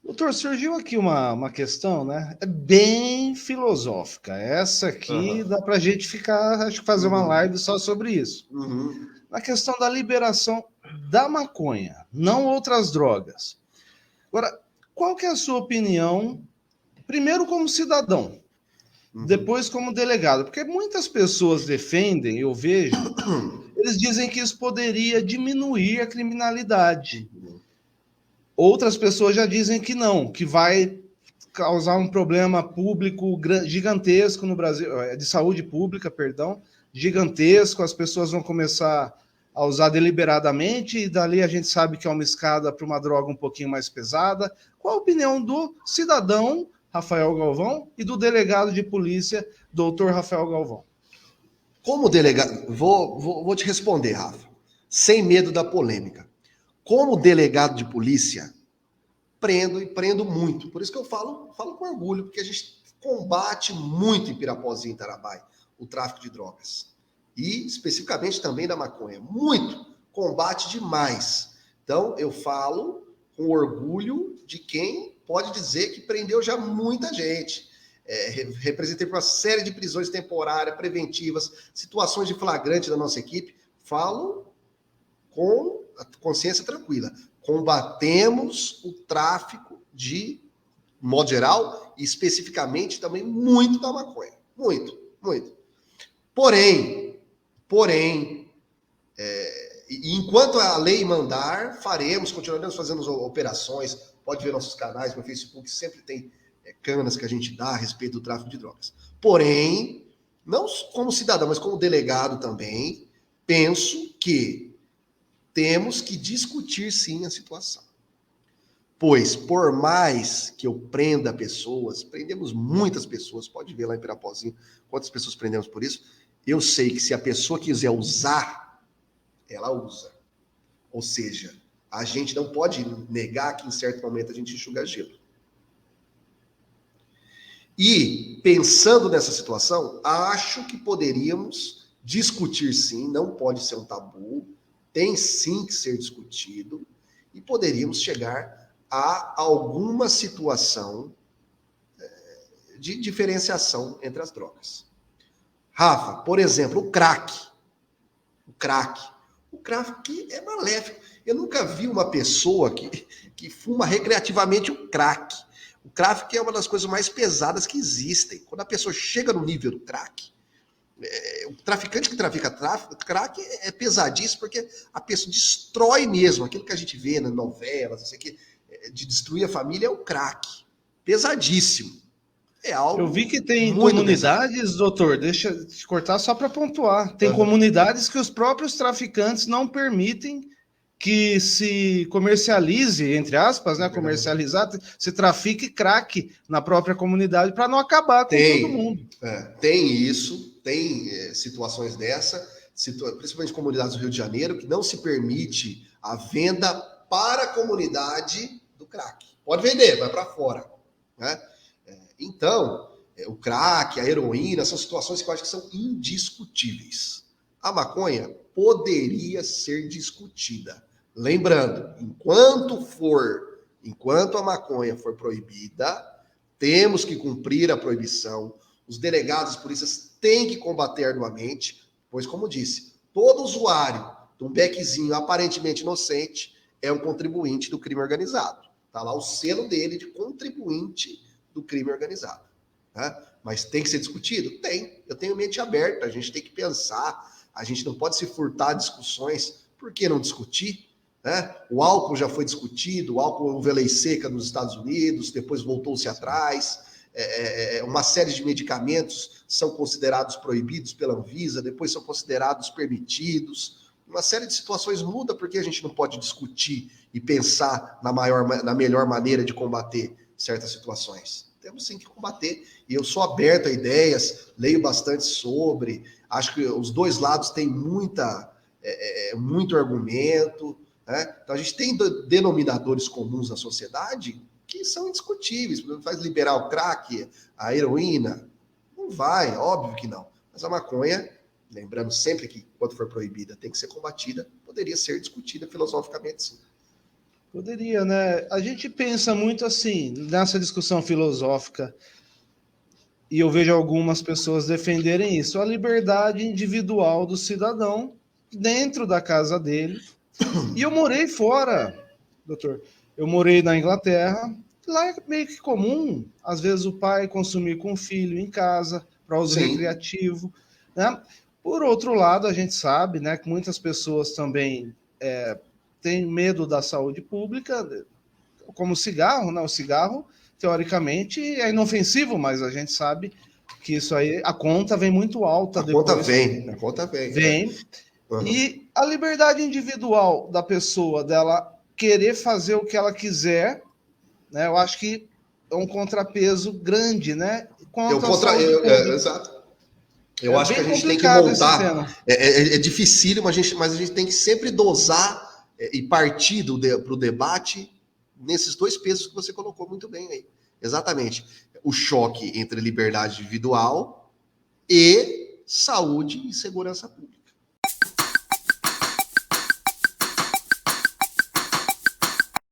Doutor, surgiu aqui uma questão, né? É bem filosófica. Essa aqui Aham. dá para a gente ficar, acho que fazer uma Uhum. live só sobre isso. Uhum. Na questão da liberação da maconha, não outras drogas. Agora, qual que é a sua opinião, primeiro como cidadão, Uhum. depois como delegado? Porque muitas pessoas defendem, eu vejo, eles dizem que isso poderia diminuir a criminalidade. Uhum. Outras pessoas já dizem que não, que vai causar um problema público gigantesco no Brasil, de saúde pública, perdão, gigantesco, as pessoas vão começar a usar deliberadamente e dali a gente sabe que é uma escada para uma droga um pouquinho mais pesada. Qual a opinião do cidadão Rafael Galvão e do delegado de polícia, doutor Rafael Galvão? Como delegado, vou te responder, Rafa, sem medo da polêmica. Como delegado de polícia, prendo e prendo muito. Por isso que eu falo com orgulho, porque a gente combate muito em Pirapozinho e Tarabai o tráfico de drogas. E especificamente também da maconha. Muito. Combate demais. Então, eu falo com orgulho de quem pode dizer que prendeu já muita gente. Representei por uma série de prisões temporárias, preventivas, situações de flagrante da nossa equipe. Falo com a consciência tranquila. Combatemos o tráfico de modo geral e especificamente também muito da maconha. Muito, muito. Porém, enquanto a lei mandar, continuaremos fazendo operações. Pode ver nossos canais, meu Facebook sempre tem canas que a gente dá a respeito do tráfico de drogas. Porém, não como cidadão, mas como delegado também, penso que temos que discutir sim a situação. Pois, por mais que eu prenda pessoas, prendemos muitas pessoas, pode ver lá em Pirapozinho quantas pessoas prendemos por isso. Eu sei que se a pessoa quiser usar, ela usa. Ou seja, a gente não pode negar que em certo momento a gente enxuga gelo. E, pensando nessa situação, acho que poderíamos discutir sim, não pode ser um tabu, tem sim que ser discutido, e poderíamos chegar a alguma situação de diferenciação entre as drogas. Rafa, por exemplo, o crack. O crack. O crack é maléfico. Eu nunca vi uma pessoa que fuma recreativamente o crack. O crack é uma das coisas mais pesadas que existem. Quando a pessoa chega no nível do crack, o traficante que trafica crack é pesadíssimo, porque a pessoa destrói mesmo. Aquilo que a gente vê nas novelas, não sei o que, de destruir a família é o crack. Pesadíssimo. É Eu vi algo que tem muito pesado. comunidades, doutor, deixa eu te cortar só para pontuar. Tem Uhum. comunidades que os próprios traficantes não permitem que se comercialize, entre aspas, né, comercializar, se trafique crack na própria comunidade para não acabar com todo mundo. Tem isso, tem situações dessa, principalmente comunidades do Rio de Janeiro, que não se permite a venda para a comunidade do crack. Pode vender, vai para fora. Né? Então, o crack, a heroína, são situações que eu acho que são indiscutíveis. A maconha poderia ser discutida. Lembrando, enquanto a maconha for proibida, temos que cumprir a proibição. Os delegados, polícias têm que combater arduamente, pois, como disse, todo usuário de um beckzinho aparentemente inocente é um contribuinte do crime organizado. Está lá o selo dele de contribuinte do crime organizado. Né? Mas tem que ser discutido? Tem. Eu tenho mente aberta, a gente tem que pensar, a gente não pode se furtar a discussões. Por que não discutir? Né? O álcool já foi discutido, o álcool houve lei seca nos Estados Unidos, depois voltou-se atrás. Uma série de medicamentos são considerados proibidos pela Anvisa, depois são considerados permitidos. Uma série de situações muda porque a gente não pode discutir e pensar na melhor maneira de combater certas situações. Temos sim que combater. E eu sou aberto a ideias, leio bastante sobre. Acho que os dois lados têm muito argumento. Né? Então a gente tem denominadores comuns na sociedade que são indiscutíveis. Faz liberar o crack, a heroína? Não vai, óbvio que não. Mas a maconha, lembrando sempre que quando for proibida tem que ser combatida, poderia ser discutida filosoficamente sim. Poderia, né? A gente pensa muito assim, nessa discussão filosófica, e eu vejo algumas pessoas defenderem isso, a liberdade individual do cidadão dentro da casa dele. E eu morei fora, doutor. Eu morei na Inglaterra, lá é meio que comum, às vezes, o pai consumir com o filho em casa, para uso Sim. recreativo, né? Por outro lado, a gente sabe, né, que muitas pessoas também têm medo da saúde pública, como o cigarro, né? O cigarro, teoricamente, é inofensivo, mas a gente sabe que isso aí, a conta vem muito alta A conta depois. vem, a conta vem. Vem. Uhum. E a liberdade individual da pessoa, dela querer fazer o que ela quiser, né? Eu acho que é um contrapeso grande, né? Quanto à saúde pública. Exato. Eu É acho que bem a gente tem que complicado esse tema. montar. É dificílimo, mas a gente tem que sempre dosar e partir para o debate nesses dois pesos que você colocou muito bem aí. Exatamente. O choque entre liberdade individual e saúde e segurança pública.